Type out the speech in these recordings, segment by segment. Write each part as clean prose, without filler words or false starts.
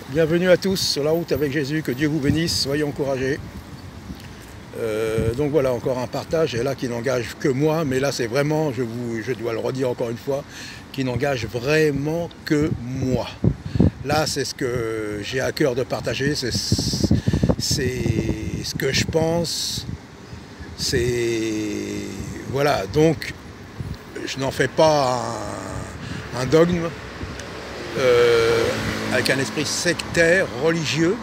Bienvenue à tous sur la route avec Jésus, que Dieu vous bénisse, soyez encouragés. Donc voilà, encore un partage, et là qui n'engage que moi, mais là c'est vraiment, je dois le redire encore une fois, qui n'engage vraiment que moi. Là c'est ce que j'ai à cœur de partager, c'est ce que je pense, c'est... Voilà, donc je n'en fais pas un dogme, avec un esprit sectaire, religieux.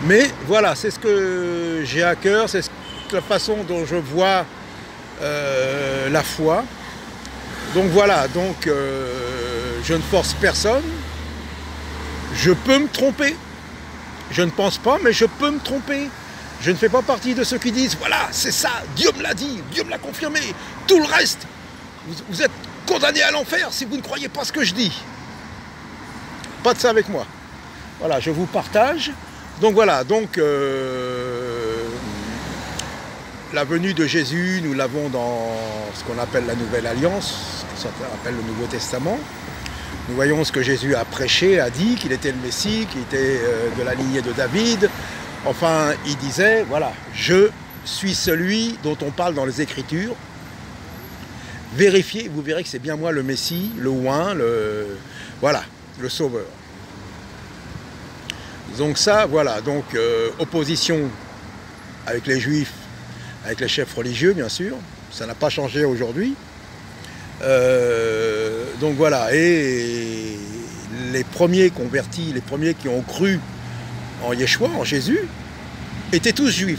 Mais voilà, c'est ce que j'ai à cœur, c'est la façon dont je vois la foi. Donc voilà, donc je ne force personne. Je peux me tromper. Je ne pense pas, mais je peux me tromper. Je ne fais pas partie de ceux qui disent, voilà, c'est ça, Dieu me l'a dit, Dieu me l'a confirmé. Tout le reste, vous êtes condamnés à l'enfer si vous ne croyez pas ce que je dis. Pas de ça avec moi. Voilà, je vous partage. Donc voilà, donc la venue de Jésus, nous l'avons dans ce qu'on appelle la Nouvelle Alliance, ce qu'on appelle le Nouveau Testament. Nous voyons ce que Jésus a prêché, a dit, qu'il était le Messie, qu'il était de la lignée de David. Enfin, il disait, voilà, je suis celui dont on parle dans les Écritures. Vérifiez, vous verrez que c'est bien moi le Messie, le oint, voilà, le Sauveur. Donc ça, voilà, donc opposition avec les Juifs, avec les chefs religieux, bien sûr. Ça n'a pas changé aujourd'hui. Donc voilà, et les premiers convertis, les premiers qui ont cru en Yeshua, en Jésus, étaient tous juifs.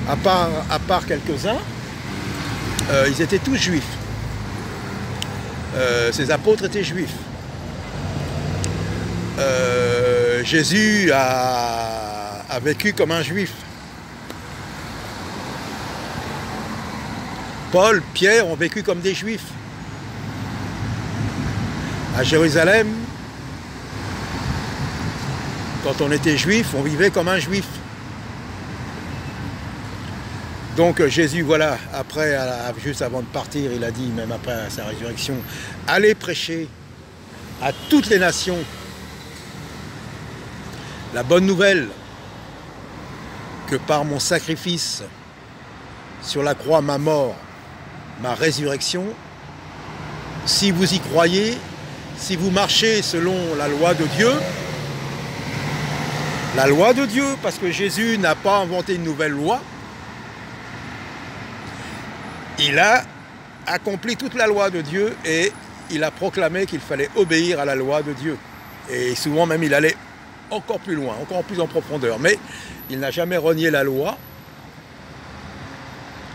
À part quelques-uns, ils étaient tous juifs. Ces apôtres étaient juifs. Jésus a vécu comme un juif. Paul, Pierre ont vécu comme des juifs. À Jérusalem, quand on était juif, on vivait comme un juif. Donc Jésus, voilà, après, juste avant de partir, il a dit, même après sa résurrection, allez prêcher à toutes les nations la bonne nouvelle que par mon sacrifice sur la croix, ma mort, ma résurrection, si vous y croyez, si vous marchez selon la loi de Dieu, parce que Jésus n'a pas inventé une nouvelle loi, il a accompli toute la loi de Dieu et il a proclamé qu'il fallait obéir à la loi de Dieu. Et souvent même il allait encore plus loin, encore plus en profondeur. Mais il n'a jamais renié la loi.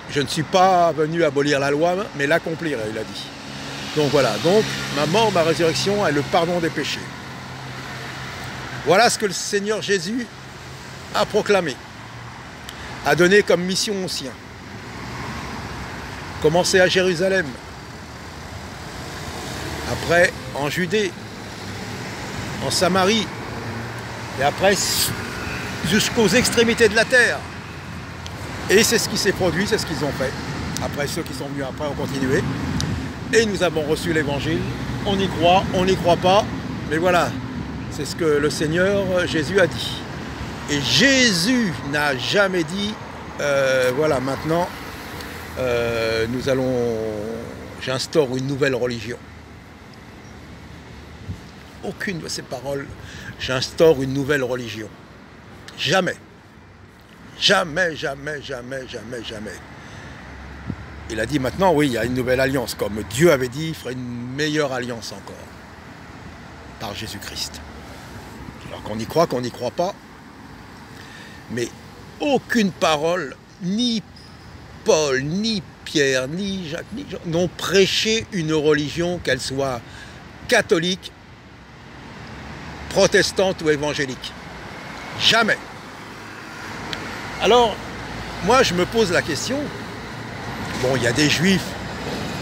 Je ne suis pas venu abolir la loi, mais l'accomplir, il a dit. Donc voilà, donc ma mort, ma résurrection et le pardon des péchés. Voilà ce que le Seigneur Jésus a proclamé, a donné comme mission aux siens. Commencé à Jérusalem, après en Judée, en Samarie, et après jusqu'aux extrémités de la terre. Et c'est ce qui s'est produit, c'est ce qu'ils ont fait. Après, ceux qui sont venus après ont continué. Et nous avons reçu l'évangile. On y croit, on n'y croit pas. Mais voilà, c'est ce que le Seigneur Jésus a dit. Et Jésus n'a jamais dit, voilà, maintenant, j'instaure une nouvelle religion. Aucune de ces paroles, j'instaure une nouvelle religion. Jamais. Jamais, jamais, jamais, jamais, jamais. Il a dit maintenant, oui, il y a une nouvelle alliance. Comme Dieu avait dit, il ferait une meilleure alliance encore. Par Jésus-Christ. Alors qu'on y croit, qu'on n'y croit pas. Mais aucune parole, ni Paul, ni Pierre, ni Jacques, ni Jean, n'ont prêché une religion, qu'elle soit catholique, protestante ou évangélique. Jamais. Alors, moi je me pose la question, bon, il y a des juifs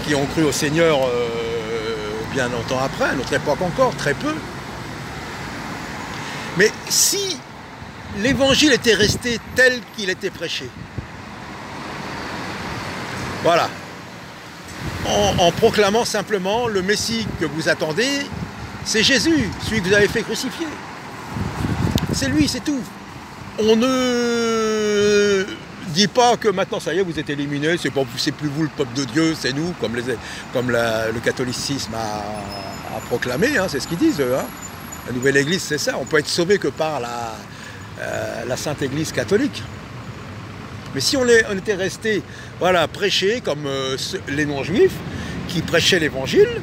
qui ont cru au Seigneur bien longtemps après, à notre époque encore, très peu. Mais si l'évangile était resté tel qu'il était prêché, voilà, en proclamant simplement le Messie que vous attendez, C'est Jésus, celui que vous avez fait crucifier. C'est lui, c'est tout. On ne dit pas que maintenant, ça y est, vous êtes éliminés, c'est plus vous le peuple de Dieu, c'est nous, comme le catholicisme a proclamé, hein, c'est ce qu'ils disent, eux. Hein. La nouvelle Église, c'est ça. On peut être sauvé que par la Sainte Église catholique. Mais si on était resté, voilà, prêcher comme les non-juifs, qui prêchaient l'Évangile,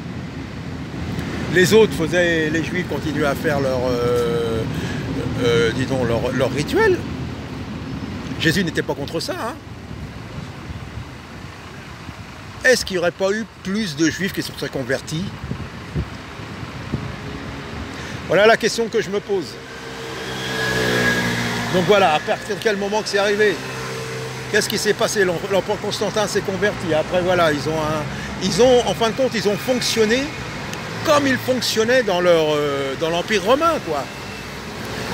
les autres les Juifs continuaient à faire leur rituel. Jésus n'était pas contre ça. Hein. Est-ce qu'il n'y aurait pas eu plus de Juifs qui se seraient convertis? Voilà la question que je me pose. Donc voilà, à partir de quel moment que c'est arrivé? Qu'est-ce qui s'est passé? L'empereur Constantin s'est converti. Après voilà, en fin de compte, ils ont fonctionné comme ils fonctionnaient dans l'Empire romain, quoi.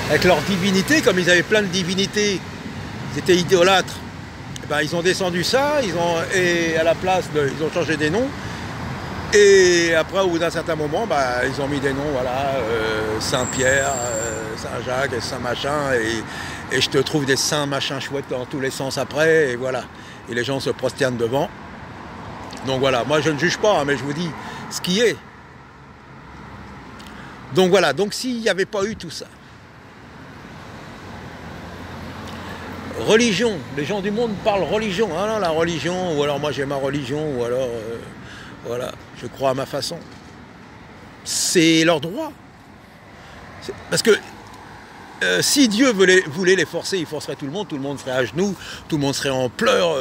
Avec leur divinité, comme ils avaient plein de divinités, ils étaient idolâtres. Et ben, ils ont descendu ça, et à la place, ils ont changé des noms. Et après, au bout d'un certain moment, bah, ils ont mis des noms, voilà, Saint-Pierre, Saint-Jacques, Saint-Machin, et je te trouve des saints machins chouettes dans tous les sens après, et voilà. Et les gens se prosternent devant. Donc voilà, moi je ne juge pas, hein, mais je vous dis ce qui est. Donc voilà, donc s'il n'y avait pas eu tout ça, religion, les gens du monde parlent religion, ah non, la religion, ou alors moi j'ai ma religion, ou alors voilà, je crois à ma façon. C'est leur droit. Parce que si Dieu voulait les forcer, il forcerait tout le monde serait à genoux, tout le monde serait en pleurs,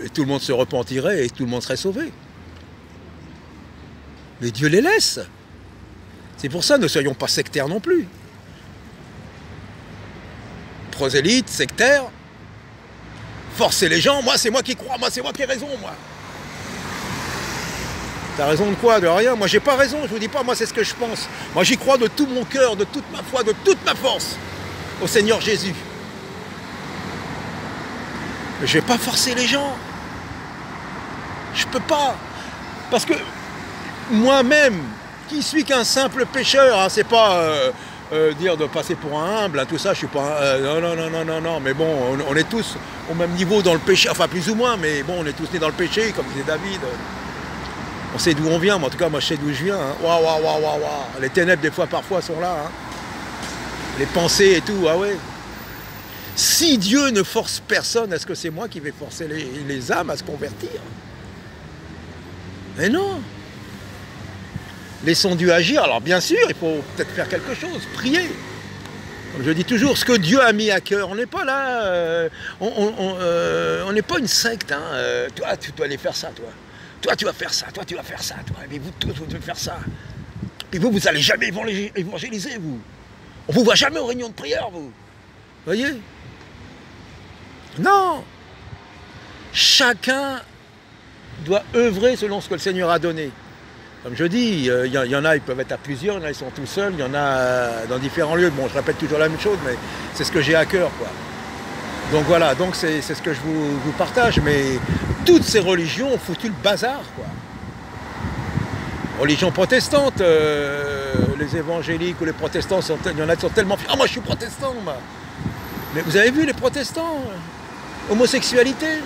et tout le monde se repentirait et tout le monde serait sauvé. Mais Dieu les laisse. C'est pour ça, ne soyons pas sectaires non plus. Prosélytes, sectaires, forcer les gens, moi c'est moi qui crois, moi c'est moi qui ai raison, moi. T'as raison de quoi? De rien. Moi j'ai pas raison, je vous dis pas, moi c'est ce que je pense. Moi j'y crois de tout mon cœur, de toute ma foi, de toute ma force au Seigneur Jésus. Mais je vais pas forcer les gens. Je peux pas. Parce que moi-même, qui suis qu'un simple pécheur, hein, c'est pas dire de passer pour un humble, hein, tout ça, je suis pas... non, mais bon, on est tous au même niveau dans le péché, enfin plus ou moins, mais bon, on est tous nés dans le péché, comme disait David. On sait d'où on vient, mais en tout cas, moi je sais d'où je viens. Hein. Waouh. Les ténèbres, des fois, parfois, sont là. Hein. Les pensées et tout, ah ouais. Si Dieu ne force personne, est-ce que c'est moi qui vais forcer les âmes à se convertir? Mais non. Laissons Dieu agir. Alors bien sûr, il faut peut-être faire quelque chose, prier. Comme je dis toujours, ce que Dieu a mis à cœur, on n'est pas là, on n'est pas une secte. Hein. Toi, tu dois aller faire ça, toi. Toi, tu vas faire ça, toi, tu vas faire ça, toi. Mais vous, tous, vous devez faire ça. Et vous n'allez jamais évangéliser, vous. On ne vous voit jamais aux réunions de prière, vous. Voyez? Non. Chacun doit œuvrer selon ce que le Seigneur a donné. Comme je dis, il y en a, ils peuvent être à plusieurs, il y en a, ils sont tout seuls, il y en a dans différents lieux. Bon, je répète toujours la même chose, mais c'est ce que j'ai à cœur, quoi. Donc voilà, donc c'est ce que je vous partage, mais toutes ces religions ont foutu le bazar, quoi. Religion protestante, les évangéliques ou les protestants, il y en a qui sont tellement fiers. Ah, moi je suis protestant, moi. Mais vous avez vu les protestants, homosexualité,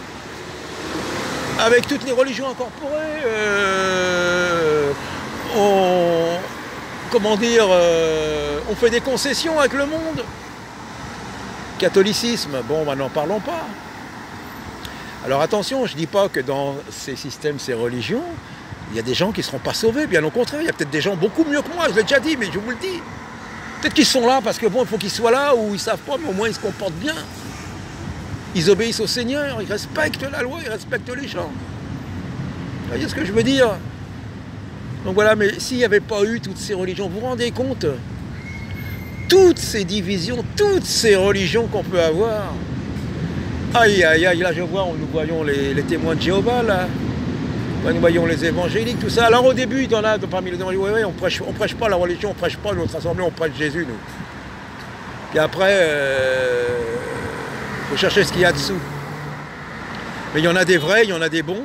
avec toutes les religions incorporées, on fait des concessions avec le monde. Catholicisme, bon, bah, n'en parlons pas. Alors attention, je ne dis pas que dans ces systèmes, ces religions, il y a des gens qui ne seront pas sauvés, bien au contraire, il y a peut-être des gens beaucoup mieux que moi, je l'ai déjà dit, mais je vous le dis. Peut-être qu'ils sont là parce que bon, il faut qu'ils soient là, ou ils ne savent pas, mais au moins ils se comportent bien. Ils obéissent au Seigneur, ils respectent la loi, ils respectent les gens. Vous voyez ce que je veux dire? Donc voilà, mais s'il n'y avait pas eu toutes ces religions, vous vous rendez compte? Toutes ces divisions, toutes ces religions qu'on peut avoir. Aïe, aïe, aïe, là je vois, nous voyons les témoins de Jéhovah, là. Là, nous voyons les évangéliques, tout ça. Alors au début, parmi les évangéliques, ouais, on prêche pas la religion, on prêche pas notre assemblée, on prêche Jésus, nous. Puis après, faut chercher ce qu'il y a dessous. Mais il y en a des vrais, il y en a des bons.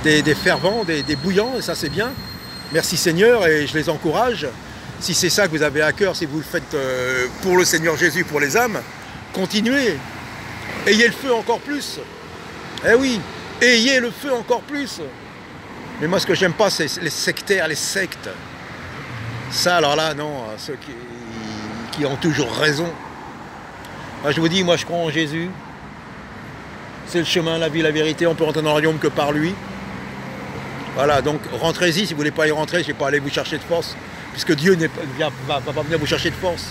des fervents, des bouillants, et ça c'est bien. Merci Seigneur, et je les encourage. Si c'est ça que vous avez à cœur, si vous le faites pour le Seigneur Jésus, pour les âmes, continuez. Ayez le feu encore plus. Eh oui, ayez le feu encore plus. Mais moi ce que j'aime pas, c'est les sectaires, les sectes. Ça alors là, non, ceux qui ont toujours raison. Moi, je vous dis, moi je crois en Jésus. C'est le chemin, la vie, la vérité. On peut rentrer dans le royaume que par lui. Voilà, donc rentrez-y. Si vous ne voulez pas y rentrer, je ne vais pas aller vous chercher de force. Puisque Dieu ne va pas venir vous chercher de force.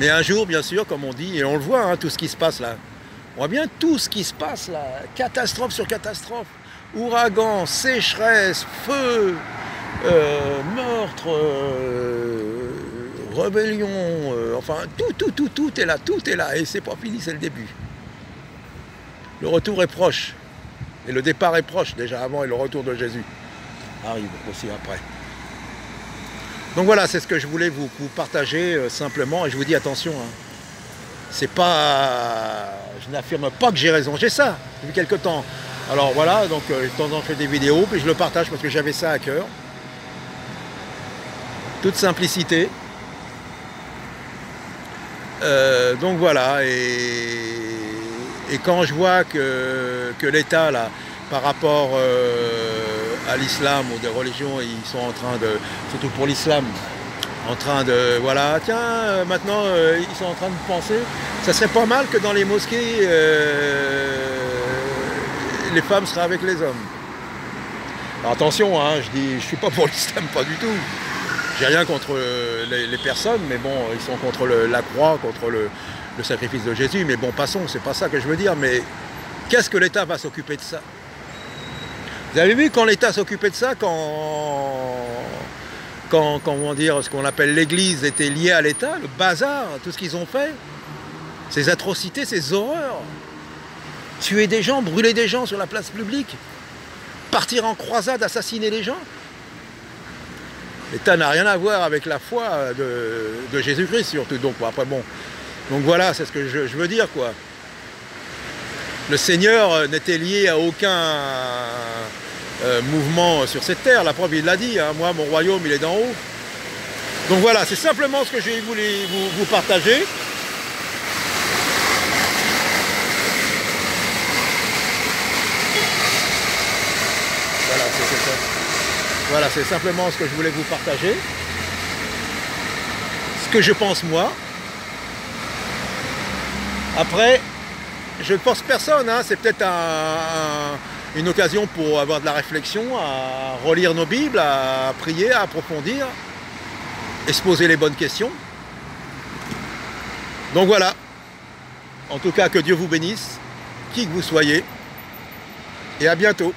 Mais un jour, bien sûr, comme on dit, et on le voit, hein, tout ce qui se passe là. On voit bien tout ce qui se passe là. Catastrophe sur catastrophe. Ouragan, sécheresse, feu, meurtre, rébellion, enfin tout est là, et c'est pas fini, c'est le début. Le retour est proche, et le départ est proche déjà avant, et le retour de Jésus arrive aussi après. Donc voilà, c'est ce que je voulais vous partager simplement, et je vous dis attention, hein, c'est pas, je n'affirme pas que j'ai raison, j'ai ça depuis quelque temps. Alors voilà, donc de temps en temps je fais des vidéos, puis je le partage parce que j'avais ça à cœur. Toute simplicité. Donc voilà, et quand je vois que l'État, là, par rapport à l'islam ou des religions, ils sont en train de, surtout pour l'islam, en train de, voilà, tiens, maintenant ils sont en train de penser, ça serait pas mal que dans les mosquées, les femmes seraient avec les hommes. Alors attention, hein, je suis pas pour l'islam, pas du tout. J'ai rien contre les personnes, mais bon, ils sont contre la croix, contre le sacrifice de Jésus. Mais bon, passons, c'est pas ça que je veux dire. Mais qu'est-ce que l'État va s'occuper de ça? Vous avez vu quand l'État s'occupait de ça, comment dire, ce qu'on appelle l'Église était liée à l'État, le bazar, tout ce qu'ils ont fait, ces atrocités, ces horreurs, tuer des gens, brûler des gens sur la place publique, partir en croisade, assassiner les gens. L'État n'a rien à voir avec la foi de Jésus-Christ surtout. Donc après bon, donc voilà, c'est ce que je veux dire quoi. Le Seigneur n'était lié à aucun mouvement sur cette terre. La preuve, il l'a dit. Hein, moi, mon royaume, il est d'en haut. Donc voilà, c'est simplement ce que j'ai voulu vous partager. Voilà, c'est ça. Voilà, c'est simplement ce que je voulais vous partager. Ce que je pense moi. Après, je ne force personne, hein, c'est peut-être une occasion pour avoir de la réflexion, à relire nos Bibles, à prier, à approfondir, et se poser les bonnes questions. Donc voilà. En tout cas, que Dieu vous bénisse, qui que vous soyez, et à bientôt.